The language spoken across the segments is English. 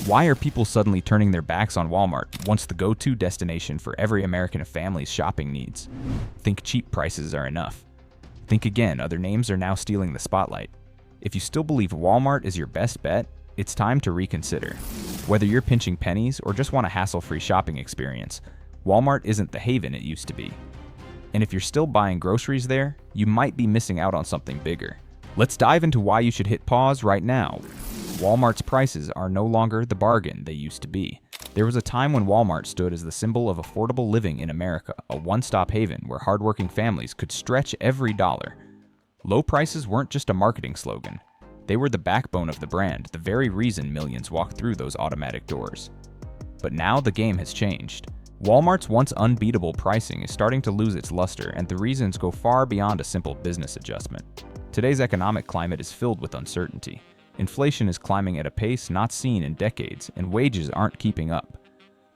Why are people suddenly turning their backs on Walmart, once the go-to destination for every American family's shopping needs? Think cheap prices are enough. Think again, other names are now stealing the spotlight. If you still believe Walmart is your best bet, it's time to reconsider. Whether you're pinching pennies or just want a hassle-free shopping experience, Walmart isn't the haven it used to be. And if you're still buying groceries there, you might be missing out on something bigger. Let's dive into why you should hit pause right now. Walmart's prices are no longer the bargain they used to be. There was a time when Walmart stood as the symbol of affordable living in America, a one-stop haven where hardworking families could stretch every dollar. Low prices weren't just a marketing slogan. They were the backbone of the brand, the very reason millions walked through those automatic doors. But now the game has changed. Walmart's once unbeatable pricing is starting to lose its luster, and the reasons go far beyond a simple business adjustment. Today's economic climate is filled with uncertainty. Inflation is climbing at a pace not seen in decades, and wages aren't keeping up.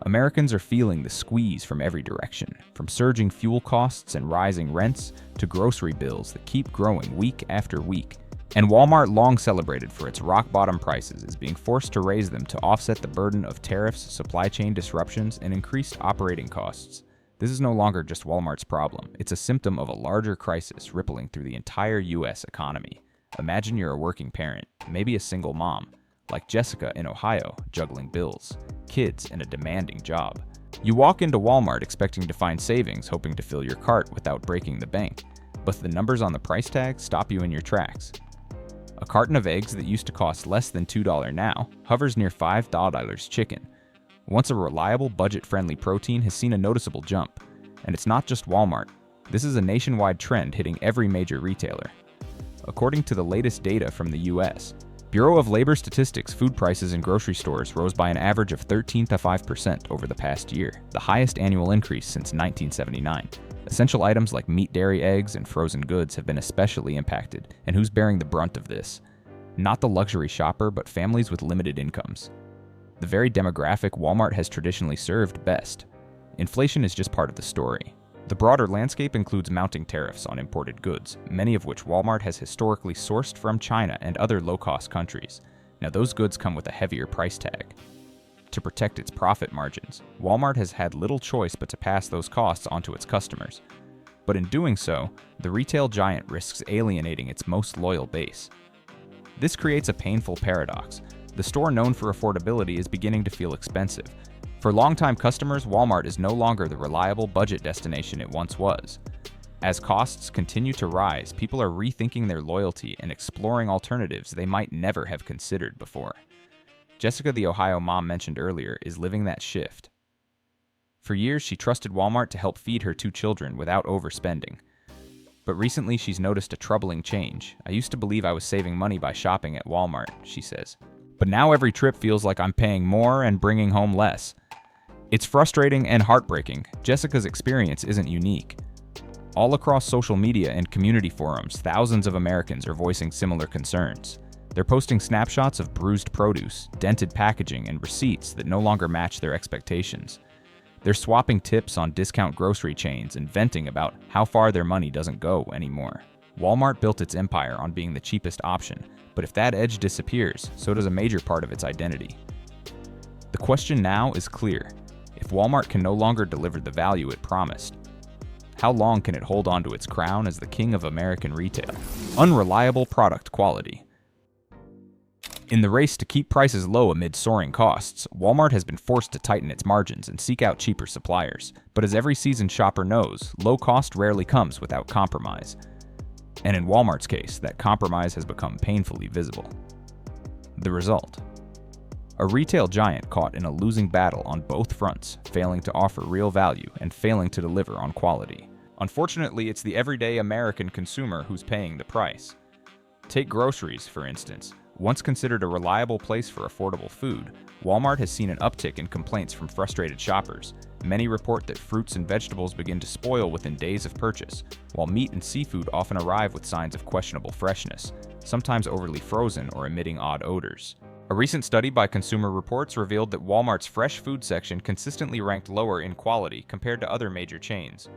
Americans are feeling the squeeze from every direction, from surging fuel costs and rising rents to grocery bills that keep growing week after week. And Walmart, long celebrated for its rock-bottom prices, is being forced to raise them to offset the burden of tariffs, supply chain disruptions, and increased operating costs. This is no longer just Walmart's problem. It's a symptom of a larger crisis rippling through the entire U.S. economy. Imagine you're a working parent, maybe a single mom, like Jessica in Ohio, juggling bills, kids, and a demanding job. You walk into Walmart expecting to find savings, hoping to fill your cart without breaking the bank, but the numbers on the price tag stop you in your tracks. A carton of eggs that used to cost less than $2 now hovers near $5 chicken. Once a reliable, budget-friendly protein has seen a noticeable jump. And it's not just Walmart. This is a nationwide trend hitting every major retailer. According to the latest data from the U.S., Bureau of Labor Statistics, food prices in grocery stores rose by an average of 13 to 5% over the past year, the highest annual increase since 1979. Essential items like meat, dairy, eggs, and frozen goods have been especially impacted, and who's bearing the brunt of this? Not the luxury shopper, but families with limited incomes. The very demographic Walmart has traditionally served best. Inflation is just part of the story. The broader landscape includes mounting tariffs on imported goods, many of which Walmart has historically sourced from China and other low-cost countries. Now those goods come with a heavier price tag. To protect its profit margins, Walmart has had little choice but to pass those costs onto its customers. But in doing so, the retail giant risks alienating its most loyal base. This creates a painful paradox. The store known for affordability is beginning to feel expensive. For longtime customers, Walmart is no longer the reliable budget destination it once was. As costs continue to rise, people are rethinking their loyalty and exploring alternatives they might never have considered before. Jessica, the Ohio mom mentioned earlier, is living that shift. For years, she trusted Walmart to help feed her 2 children without overspending. But recently, she's noticed a troubling change. I used to believe I was saving money by shopping at Walmart, she says. But now every trip feels like I'm paying more and bringing home less. It's frustrating and heartbreaking. Jessica's experience isn't unique. All across social media and community forums, thousands of Americans are voicing similar concerns. They're posting snapshots of bruised produce, dented packaging, and receipts that no longer match their expectations. They're swapping tips on discount grocery chains and venting about how far their money doesn't go anymore. Walmart built its empire on being the cheapest option, but if that edge disappears, so does a major part of its identity. The question now is clear. If Walmart can no longer deliver the value it promised, how long can it hold on to its crown as the king of American retail? Unreliable product quality. In the race to keep prices low amid soaring costs, Walmart has been forced to tighten its margins and seek out cheaper suppliers. But as every seasoned shopper knows, low cost rarely comes without compromise. And in Walmart's case, that compromise has become painfully visible. The result? A retail giant caught in a losing battle on both fronts, failing to offer real value and failing to deliver on quality. Unfortunately, it's the everyday American consumer who's paying the price. Take groceries, for instance. Once considered a reliable place for affordable food, Walmart has seen an uptick in complaints from frustrated shoppers. Many report that fruits and vegetables begin to spoil within days of purchase, while meat and seafood often arrive with signs of questionable freshness, sometimes overly frozen or emitting odd odors. A recent study by Consumer Reports revealed that Walmart's fresh food section consistently ranked lower in quality compared to other major chains.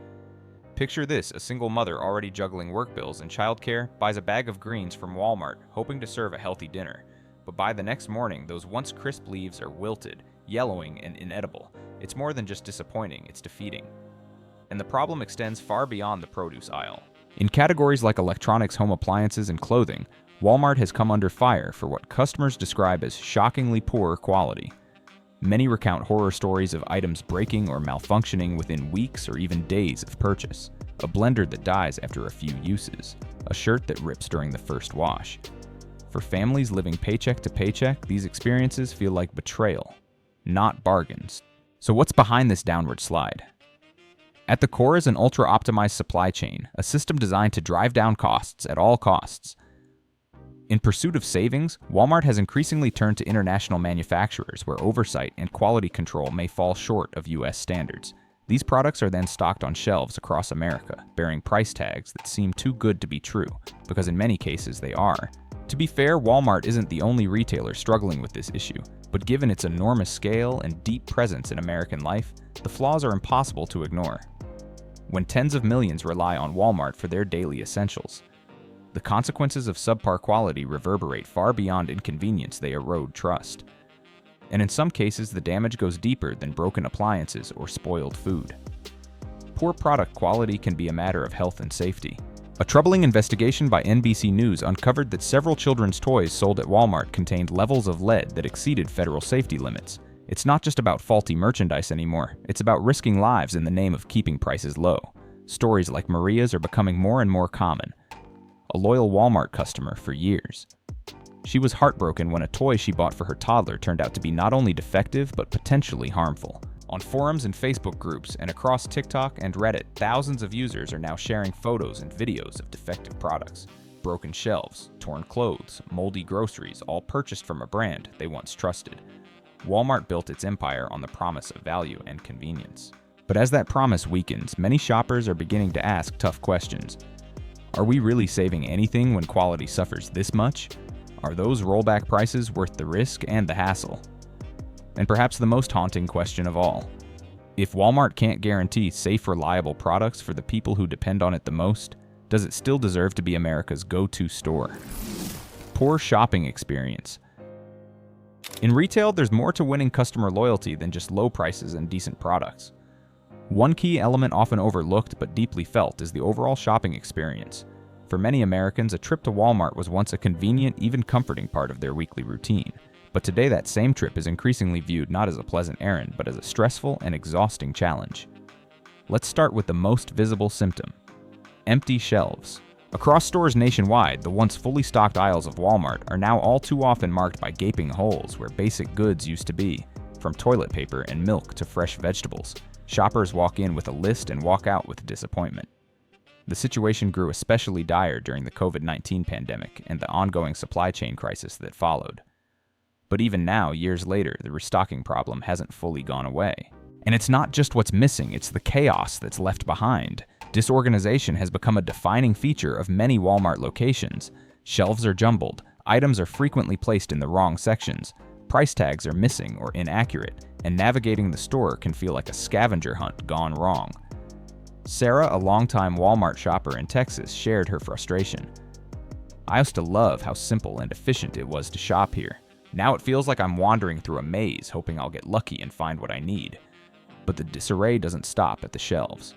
Picture this: a single mother already juggling work bills and childcare buys a bag of greens from Walmart, hoping to serve a healthy dinner. but by the next morning, those once crisp leaves are wilted, yellowing, and inedible. It's more than just disappointing, it's defeating. And the problem extends far beyond the produce aisle. In categories like electronics, home appliances, and clothing, Walmart has come under fire for what customers describe as shockingly poor quality. Many recount horror stories of items breaking or malfunctioning within weeks or even days of purchase, a blender that dies after a few uses, a shirt that rips during the first wash. For families living paycheck to paycheck, these experiences feel like betrayal, not bargains. So what's behind this downward slide? At the core is an ultra-optimized supply chain, a system designed to drive down costs at all costs. In pursuit of savings, Walmart has increasingly turned to international manufacturers where oversight and quality control may fall short of US standards. These products are then stocked on shelves across America, bearing price tags that seem too good to be true, because in many cases they are. To be fair, Walmart isn't the only retailer struggling with this issue, but given its enormous scale and deep presence in American life, the flaws are impossible to ignore. When tens of millions rely on Walmart for their daily essentials, the consequences of subpar quality reverberate far beyond inconvenience. They erode trust. And in some cases, the damage goes deeper than broken appliances or spoiled food. Poor product quality can be a matter of health and safety. A troubling investigation by NBC News uncovered that several children's toys sold at Walmart contained levels of lead that exceeded federal safety limits. It's not just about faulty merchandise anymore, it's about risking lives in the name of keeping prices low. Stories like Maria's are becoming more and more common. A loyal Walmart customer for years. She was heartbroken when a toy she bought for her toddler turned out to be not only defective, but potentially harmful. On forums and Facebook groups, and across TikTok and Reddit, thousands of users are now sharing photos and videos of defective products. Broken shelves, torn clothes, moldy groceries, all purchased from a brand they once trusted. Walmart built its empire on the promise of value and convenience. But as that promise weakens, many shoppers are beginning to ask tough questions. Are we really saving anything when quality suffers this much? Are those rollback prices worth the risk and the hassle? And perhaps the most haunting question of all, if Walmart can't guarantee safe, reliable products for the people who depend on it the most, does it still deserve to be America's go-to store? Poor shopping experience. In retail, there's more to winning customer loyalty than just low prices and decent products. One key element often overlooked but deeply felt is the overall shopping experience. For many Americans, a trip to Walmart was once a convenient, even comforting part of their weekly routine. But today that same trip is increasingly viewed not as a pleasant errand, but as a stressful and exhausting challenge. Let's start with the most visible symptom: empty shelves. Across stores nationwide, the once fully stocked aisles of Walmart are now all too often marked by gaping holes where basic goods used to be. From toilet paper and milk to fresh vegetables, shoppers walk in with a list and walk out with disappointment. The situation grew especially dire during the COVID-19 pandemic and the ongoing supply chain crisis that followed. But even now, years later, the restocking problem hasn't fully gone away. And it's not just what's missing, it's the chaos that's left behind. Disorganization has become a defining feature of many Walmart locations. Shelves are jumbled, items are frequently placed in the wrong sections, price tags are missing or inaccurate, and navigating the store can feel like a scavenger hunt gone wrong. Sarah, a longtime Walmart shopper in Texas, shared her frustration. "I used to love how simple and efficient it was to shop here. Now it feels like I'm wandering through a maze, hoping I'll get lucky and find what I need." But the disarray doesn't stop at the shelves.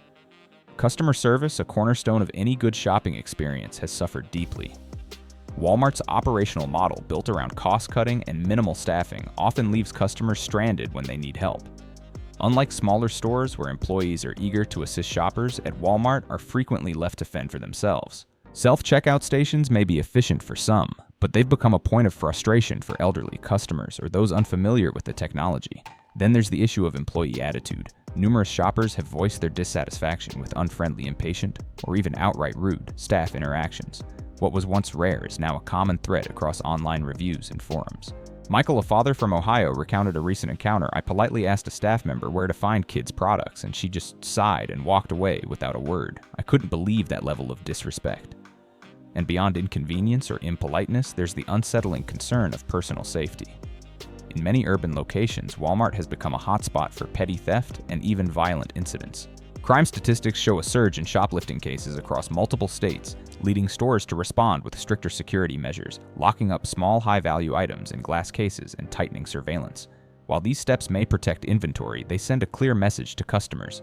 Customer service, a cornerstone of any good shopping experience, has suffered deeply. Walmart's operational model, built around cost-cutting and minimal staffing, often leaves customers stranded when they need help. Unlike smaller stores where employees are eager to assist shoppers, at Walmart are frequently left to fend for themselves. Self-checkout stations may be efficient for some, but they've become a point of frustration for elderly customers or those unfamiliar with the technology. Then there's the issue of employee attitude. Numerous shoppers have voiced their dissatisfaction with unfriendly, impatient, or even outright rude staff interactions. What was once rare is now a common thread across online reviews and forums. Michael, a father from Ohio, recounted a recent encounter. "I politely asked a staff member where to find kids' products, and she just sighed and walked away without a word. I couldn't believe that level of disrespect." And beyond inconvenience or impoliteness, there's the unsettling concern of personal safety. In many urban locations, Walmart has become a hotspot for petty theft and even violent incidents. Crime statistics show a surge in shoplifting cases across multiple states, leading stores to respond with stricter security measures, locking up small, high-value items in glass cases and tightening surveillance. While these steps may protect inventory, they send a clear message to customers.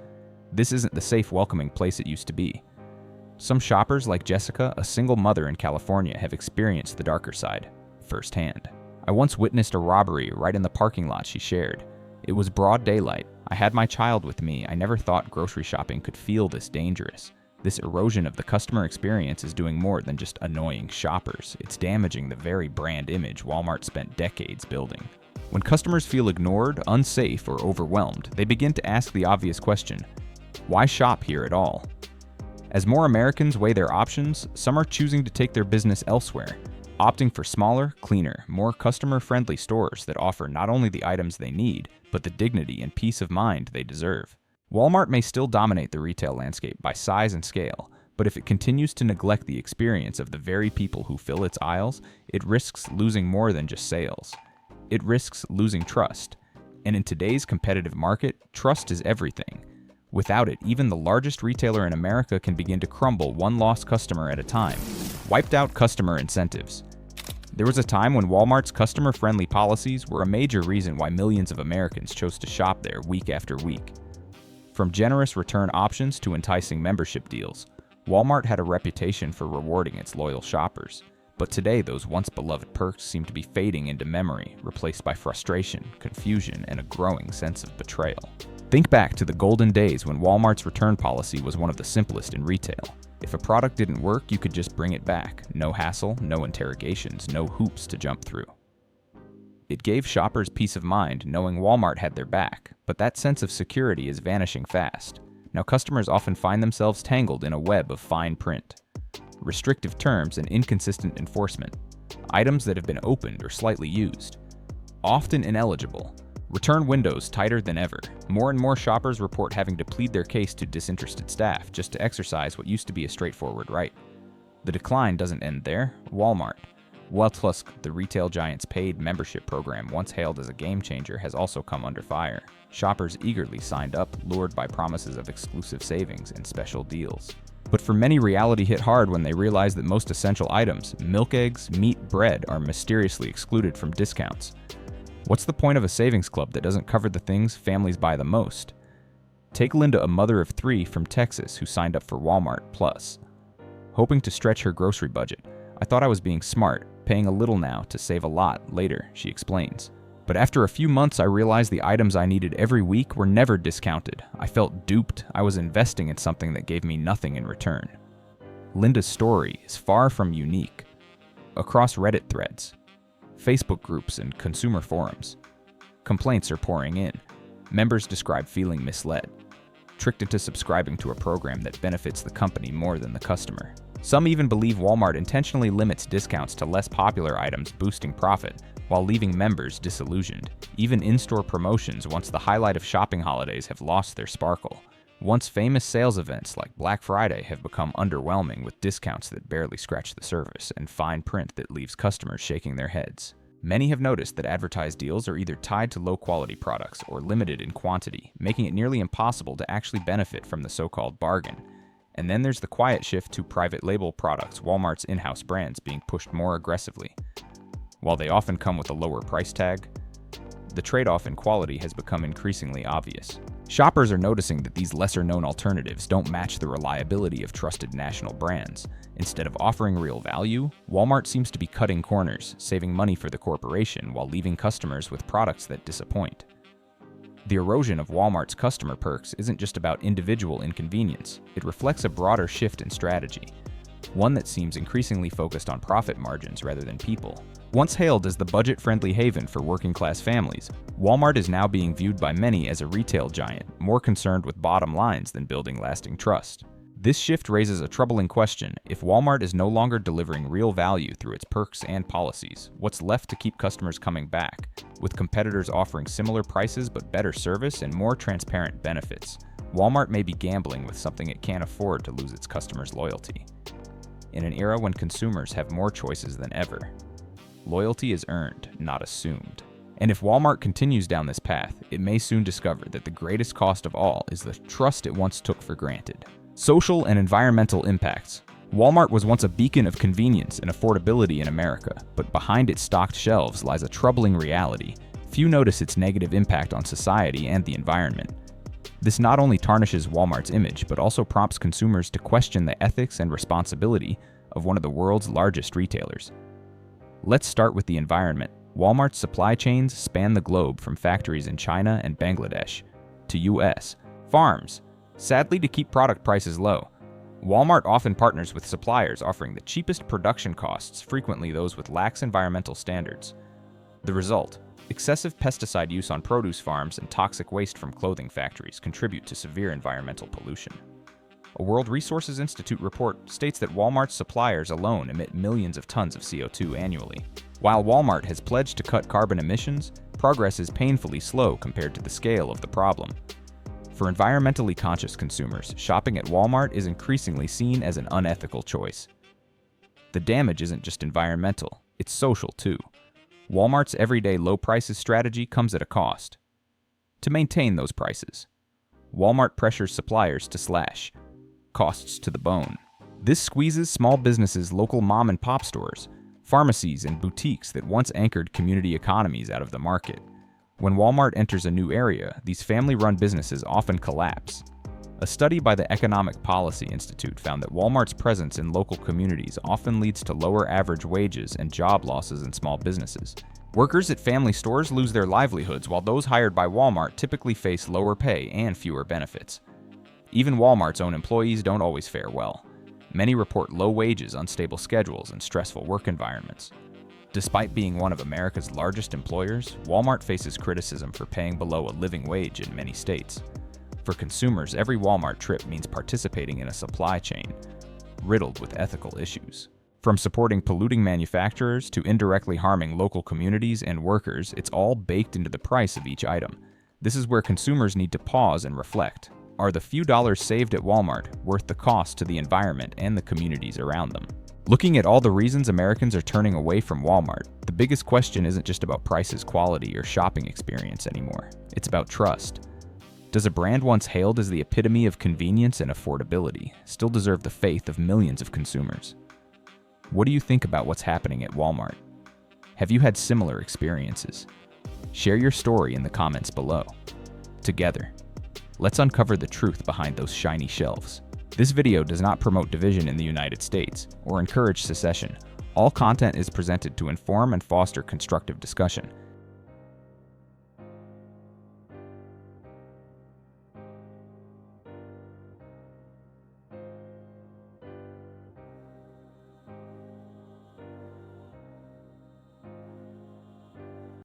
This isn't the safe, welcoming place it used to be. Some shoppers, like Jessica, a single mother in California, have experienced the darker side firsthand. "I once witnessed a robbery right in the parking lot," she shared. "It was broad daylight. I had my child with me. I never thought grocery shopping could feel this dangerous. This erosion of the customer experience is doing more than just annoying shoppers. It's damaging the very brand image Walmart spent decades building." When customers feel ignored, unsafe, or overwhelmed, they begin to ask the obvious question: why shop here at all? As more Americans weigh their options, some are choosing to take their business elsewhere, opting for smaller, cleaner, more customer-friendly stores that offer not only the items they need, but the dignity and peace of mind they deserve. Walmart may still dominate the retail landscape by size and scale, but if it continues to neglect the experience of the very people who fill its aisles, it risks losing more than just sales. It risks losing trust. And in today's competitive market, trust is everything. Without it, even the largest retailer in America can begin to crumble one lost customer at a time. Wiped out customer incentives. There was a time when Walmart's customer-friendly policies were a major reason why millions of Americans chose to shop there week after week. From generous return options to enticing membership deals, Walmart had a reputation for rewarding its loyal shoppers. But today, those once beloved perks seem to be fading into memory, replaced by frustration, confusion, and a growing sense of betrayal. Think back to the golden days when Walmart's return policy was one of the simplest in retail. If a product didn't work, you could just bring it back. No hassle, no interrogations, no hoops to jump through. It gave shoppers peace of mind knowing Walmart had their back, but that sense of security is vanishing fast. Now customers often find themselves tangled in a web of fine print, restrictive terms, and inconsistent enforcement, items that have been opened or slightly used, often ineligible, return windows tighter than ever. More and more shoppers report having to plead their case to disinterested staff just to exercise what used to be a straightforward right. The decline doesn't end there. Walmart, the retail giant's paid membership program, once hailed as a game changer, has also come under fire. Shoppers eagerly signed up, lured by promises of exclusive savings and special deals. But for many, reality hit hard when they realized that most essential items, milk, eggs, meat, bread, are mysteriously excluded from discounts. What's the point of a savings club that doesn't cover the things families buy the most? Take Linda, a mother of 3 from Texas who signed up for Walmart Plus. Hoping to stretch her grocery budget, "I thought I was being smart, paying a little now to save a lot later," she explains. "But after a few months, I realized the items I needed every week were never discounted. I felt duped. I was investing in something that gave me nothing in return." Linda's story is far from unique. Across Reddit threads, Facebook groups, and consumer forums, complaints are pouring in. Members describe feeling misled, tricked into subscribing to a program that benefits the company more than the customer. Some even believe Walmart intentionally limits discounts to less popular items, boosting profit, while leaving members disillusioned. Even in-store promotions, once the highlight of shopping holidays, have lost their sparkle. Once famous sales events like Black Friday have become underwhelming, with discounts that barely scratch the surface and fine print that leaves customers shaking their heads. Many have noticed that advertised deals are either tied to low-quality products or limited in quantity, making it nearly impossible to actually benefit from the so-called bargain. And then there's the quiet shift to private label products, Walmart's in-house brands being pushed more aggressively. While they often come with a lower price tag, the trade-off in quality has become increasingly obvious. Shoppers are noticing that these lesser-known alternatives don't match the reliability of trusted national brands. Instead of offering real value, Walmart seems to be cutting corners, saving money for the corporation while leaving customers with products that disappoint. The erosion of Walmart's customer perks isn't just about individual inconvenience. It reflects a broader shift in strategy, one that seems increasingly focused on profit margins rather than people. Once hailed as the budget-friendly haven for working-class families, Walmart is now being viewed by many as a retail giant, more concerned with bottom lines than building lasting trust. This shift raises a troubling question. If Walmart is no longer delivering real value through its perks and policies, what's left to keep customers coming back? With competitors offering similar prices but better service and more transparent benefits, Walmart may be gambling with something it can't afford to lose its customers' loyalty. In an era when consumers have more choices than ever, loyalty is earned, not assumed. And if Walmart continues down this path, it may soon discover that the greatest cost of all is the trust it once took for granted. Social and environmental impacts. Walmart was once a beacon of convenience and affordability in America, but behind its stocked shelves lies a troubling reality. Few notice its negative impact on society and the environment. This not only tarnishes Walmart's image, but also prompts consumers to question the ethics and responsibility of one of the world's largest retailers. Let's start with the environment. Walmart's supply chains span the globe from factories in China and Bangladesh to US farms. Sadly, to keep product prices low, Walmart often partners with suppliers offering the cheapest production costs, frequently those with lax environmental standards. The result: excessive pesticide use on produce farms and toxic waste from clothing factories contribute to severe environmental pollution. A World Resources Institute report states that Walmart's suppliers alone emit millions of tons of CO2 annually. While Walmart has pledged to cut carbon emissions, progress is painfully slow compared to the scale of the problem. For environmentally conscious consumers, shopping at Walmart is increasingly seen as an unethical choice. The damage isn't just environmental, it's social too. Walmart's everyday low prices strategy comes at a cost. To maintain those prices, Walmart pressures suppliers to slash costs to the bone. This squeezes small businesses, local mom and pop stores, pharmacies, and boutiques that once anchored community economies out of the market. When Walmart enters a new area, these family-run businesses often collapse. A study by the Economic Policy Institute found that Walmart's presence in local communities often leads to lower average wages and job losses in small businesses. Workers at family stores lose their livelihoods, while those hired by Walmart typically face lower pay and fewer benefits. Even Walmart's own employees don't always fare well. Many report low wages, unstable schedules, and stressful work environments. Despite being one of America's largest employers, Walmart faces criticism for paying below a living wage in many states. For consumers, every Walmart trip means participating in a supply chain riddled with ethical issues. From supporting polluting manufacturers to indirectly harming local communities and workers, it's all baked into the price of each item. This is where consumers need to pause and reflect. Are the few dollars saved at Walmart worth the cost to the environment and the communities around them? Looking at all the reasons Americans are turning away from Walmart, the biggest question isn't just about prices, quality, or shopping experience anymore. It's about trust. Does a brand once hailed as the epitome of convenience and affordability still deserve the faith of millions of consumers? What do you think about what's happening at Walmart? Have you had similar experiences? Share your story in the comments below. Together, let's uncover the truth behind those shiny shelves. This video does not promote division in the United States or encourage secession. All content is presented to inform and foster constructive discussion.